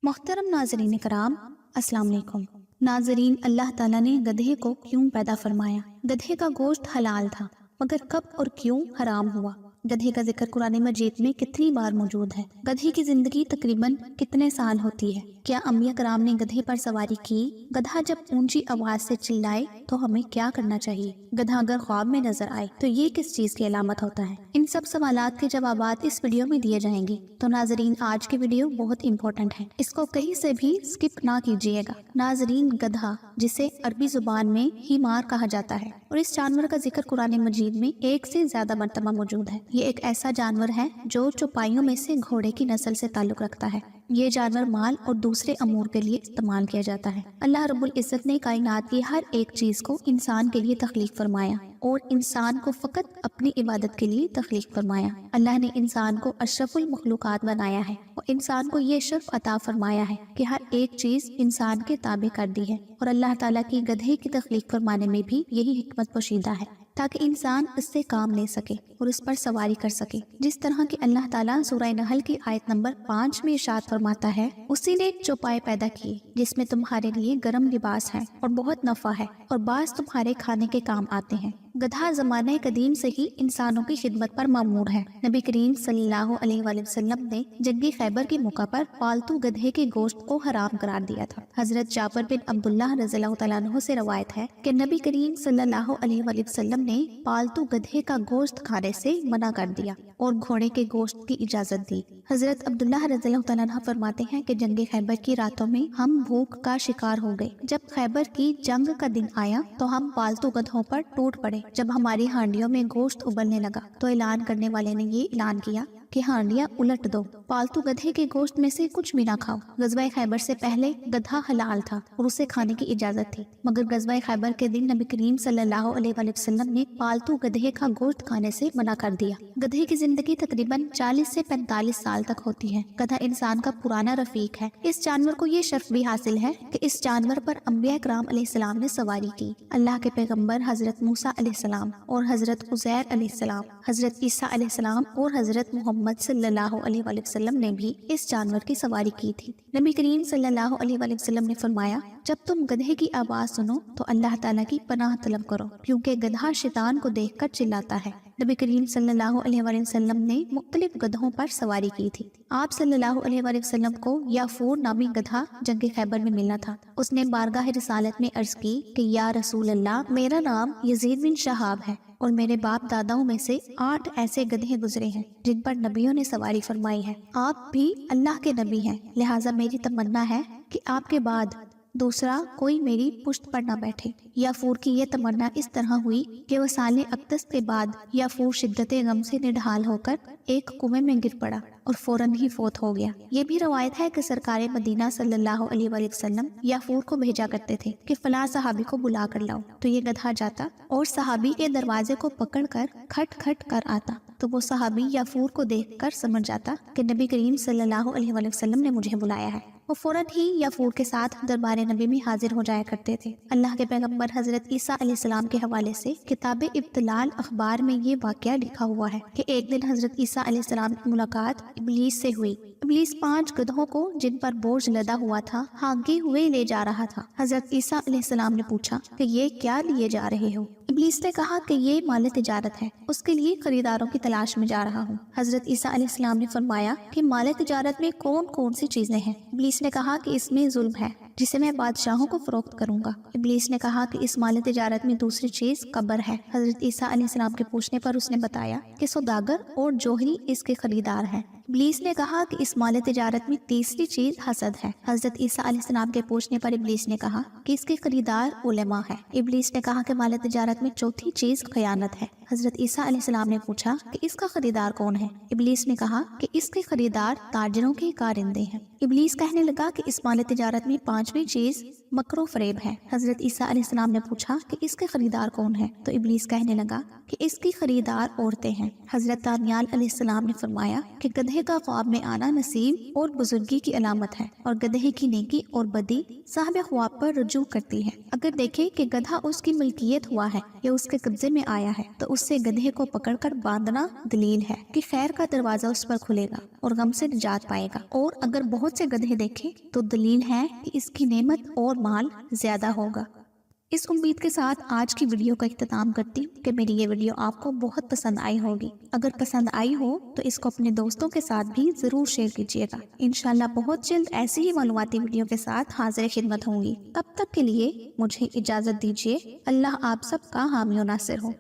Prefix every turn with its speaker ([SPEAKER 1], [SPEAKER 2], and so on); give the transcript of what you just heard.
[SPEAKER 1] मोहतरम नाजरीन कराम, अस्सलाम वालेकुम। नाजरीन, अल्लाह ताला ने गधे को क्यों पैदा फरमाया? गधे का गोश्त हलाल था, मगर कब और क्यों हराम हुआ? गधे का जिक्र कुरान मजीद में कितनी बार मौजूद है? गधे की जिंदगी तकरीबन कितने साल होती है? क्या अंबिया कराम ने गधे पर सवारी की? गधा जब ऊंची आवाज से चिल्लाए तो हमें क्या करना चाहिए? गधा अगर ख्वाब में नजर आए तो ये किस चीज की अलामत होता है? इन सब सवालात के जवाबात इस वीडियो में दिए जाएंगे। तो नाजरीन, आज की वीडियो बहुत इंपॉर्टेंट है, इसको कहीं से भी स्किप ना कीजिएगा। नाजरीन, गधा जिसे अरबी जुबान में हिमार कहा जाता है और इस जानवर का जिक्र कुरान मजीद में एक से ज्यादा मर्तबा मौजूद है। ये एक ऐसा जानवर है जो चौपाइयों में से घोड़े की नस्ल से ताल्लुक रखता है। ये जानवर माल और दूसरे अमूर के लिए इस्तेमाल किया जाता है। अल्लाह रब्बुल इज्जत ने कायनात की हर एक चीज को इंसान के लिए तख्लीक फरमाया और इंसान को फकत अपनी इबादत के लिए तख्लीक फरमाया। अल्लाह ने इंसान को अशरफुल मखलूकात बनाया है और इंसान को ये शर्फ अता फरमाया है कि हर एक चीज इंसान के ताबे कर दी है। और अल्लाह ताला की गधे की तख्लीक फरमाने में भी यही हिकमत पोशीदा है, ताकि इंसान इससे काम ले सके और इस पर सवारी कर सके। जिस तरह की अल्लाह ताला सूरह नहल की आयत नंबर 5 में इरशाद फरमाता है, उसी ने चौपाए पैदा किए जिसमें तुम्हारे लिए गर्म लिबास है और बहुत नफा है और बास तुम्हारे खाने के काम आते हैं। गधा ज़माने कदीम से ही इंसानों की खिदमत पर मामूर है। नबी करीम सल्लल्लाहु अलैहि वसल्लम ने जंगी खैबर के मौका पर पालतू गधे के गोश्त को हराम करार दिया था। हजरत जाबर बिन अब्दुल्लाह रज़ियल्लाहु तआला अन्हु से रवायत है कि नबी करीम सल्लल्लाहु अलैहि वसल्लम ने पालतू गधे का गोश्त खाने से मना कर दिया और घोड़े के गोश्त की इजाजत दी। हजरत अब्दुल्लाह रज़ियल्लाहु तआला अन्हु फरमाते हैं कि जंगी खैबर की रातों में हम भूख का शिकार हो गए। जब खैबर की जंग का दिन आया तो हम पालतू गधों पर टूट पड़े। जब हमारी हांडियों में गोश्त उबलने लगा तो ऐलान करने वाले ने ये ऐलान किया कि हांडियां उलट दो, पालतू गधे के गोश्त में से कुछ भी ना खाओ। गज़वा खैबर से पहले गधा हलाल था और उसे खाने की इजाजत थी, मगर गज़वा खैबर के दिन नबी करीम सल्लल्लाहु अलैहि वसल्लम ने पालतू गधे का गोश्त खाने से मना कर दिया। गधे की जिंदगी तकरीबन 40 से 45 साल तक होती है। गधा इंसान का पुराना रफीक है। इस जानवर को ये शर्फ भी हासिल है कि इस जानवर पर अंबिया कराम अलैहिस्सलाम ने सवारी की। अल्लाह के पैगम्बर हजरत मूसा अलैहिस्सलाम और हजरत उज़ैर अलैहिस्सलाम, हजरत ईसा अलैहिस्सलाम और हजरत मोहम्मद सल्लल्लाहु अलैहि वसल्लम ने भी इस जानवर की सवारी की थी। नबी करीम सल्लल्लाहु अलैहि वसल्लम ने फरमाया, जब तुम गधे की आवाज सुनो तो अल्लाह ताला की पनाह तलब करो, क्योंकि गधा शैतान को देखकर चिल्लाता है। नबी करीम सल्लल्लाहु अलैहि वसल्लम ने मुख्तलिफ गधों पर सवारी की थी। आप सल्लल्लाहु अलैहि वसल्लम को याफूर नामी गधा जंग खैबर में मिला था। उसने बारगाह रिसालत में अर्ज की कि या रसूल अल्लाह, मेरा नाम यजीद बिन शहाब है और मेरे बाप दादाओं में से 8 ऐसे गधे गुजरे हैं जिन पर नबियों ने सवारी फरमाई है। आप भी अल्लाह के नबी हैं, लिहाजा मेरी तमन्ना है कि आपके बाद दूसरा कोई मेरी पुश्त पर न बैठे। याफूर की यह तमन्ना इस तरह हुई कि वह साले अक्तस के बाद याफूर शिद्दत गम से निढाल होकर एक कुएं में गिर पड़ा और फौरन ही फोत हो गया। ये भी रवायत है कि सरकारे मदीना सल्लल्लाहु अलैहि वसल्लम याफूर को भेजा करते थे कि फलां सहाबी को बुला कर लाओ, तो ये गधा जाता और सहाबी के दरवाजे को पकड़कर खट खट कर आता। तो वो सहाबी याफूर को देखकर समझ जाता कि नबी करीम सल्लल्लाहु अलैहि वसल्लम ने मुझे बुलाया है। वो फौरन ही याफूर के साथ दरबार नबी में हाजिर हो जाया करते थे। अल्लाह के पैगंबर हजरत ईसा अलैहिस्सलाम के हवाले से किताब इब्तिलाल अखबार में ये वाकया लिखा हुआ है कि एक दिन हजरत ईसा अलैहिस्सलाम की मुलाकात इब्लीस से हुई। इब्लीस 5 गधों को जिन पर बोझ लदा हुआ था हांगे हुए ले जा रहा था। हजरत ईसा अलैहिस्सलाम ने पूछा कि ये क्या लिए जा रहे हो? इब्लीस ने कहा कि ये माल तिजारत है, उसके लिए खरीदारों की तलाश में जा रहा हूँ। हजरत ईसा अलैहिस्सलाम ने फरमाया कि माल तिजारत में कौन कौन सी चीजें हैं? इब्लीस ने कहा कि इसमें जुल्म है जिसे मैं बादशाहों को फरोख्त करूंगा। इब्लीस ने कहा कि इस माल तिजारत में दूसरी चीज कब्र है। हजरत ईसा अलैहिस्सलाम के पूछने पर उसने बताया कि सौदागर और जोहरी इसके खरीदार हैं। इब्लीस ने कहा कि इस माल तिजारत में तीसरी चीज हसद है। हजरत ईसा अलैहिस्सलाम के पूछने पर इब्लीस ने कहा कि इसके खरीदार उलेमा है। इब्लीस ने कहा कि माल तिजारत में चौथी चीज खयानत है। हजरत ईसा अलैहिस्सलाम ने पूछा कि इसका खरीदार कौन है? इब्लीस ने कहा कि इसके खरीदार ताजरों के कारिंदे हैं। इब्लीस कहने लगा कि इस माल तिजारत में 5 पांचवी चीज मकरो फरेब है। हजरत ईसा अलैहिस्सलाम ने पूछा कि इसके खरीदार कौन है, तो इब्लीस कहने लगा कि इसकी खरीदार औरतें हैं। हजरत दानियाल अलैहिस्सलाम ने फरमाया कि गधे का ख्वाब में आना नसीब और बुजुर्गी की अलामत है और गधे की नेकी और बदी साहिब ख्वाब पर रजू करती है। अगर देखे कि गधा उसकी मिल्कियत हुआ है या उसके कब्जे में आया है तो उससे गधे को पकड़कर बांधना दलील है कि खैर का दरवाजा उस पर खुलेगा और गम से निजात पाएगा। और अगर बहुत से गधे देखे तो दलील है कि इसकी नेमत और माल ज्यादा होगा। इस उम्मीद के साथ आज की वीडियो का इख्तिताम करती हूँ कि मेरी ये वीडियो आपको बहुत पसंद आई होगी। अगर पसंद आई हो तो इसको अपने दोस्तों के साथ भी जरूर शेयर कीजिएगा। इंशाल्लाह बहुत जल्द ऐसी ही मालूमाती वीडियो के साथ हाजिर खिदमत होंगी। तब तक के लिए मुझे इजाजत दीजिए। अल्लाह आप सब का हामी और नासिर हो।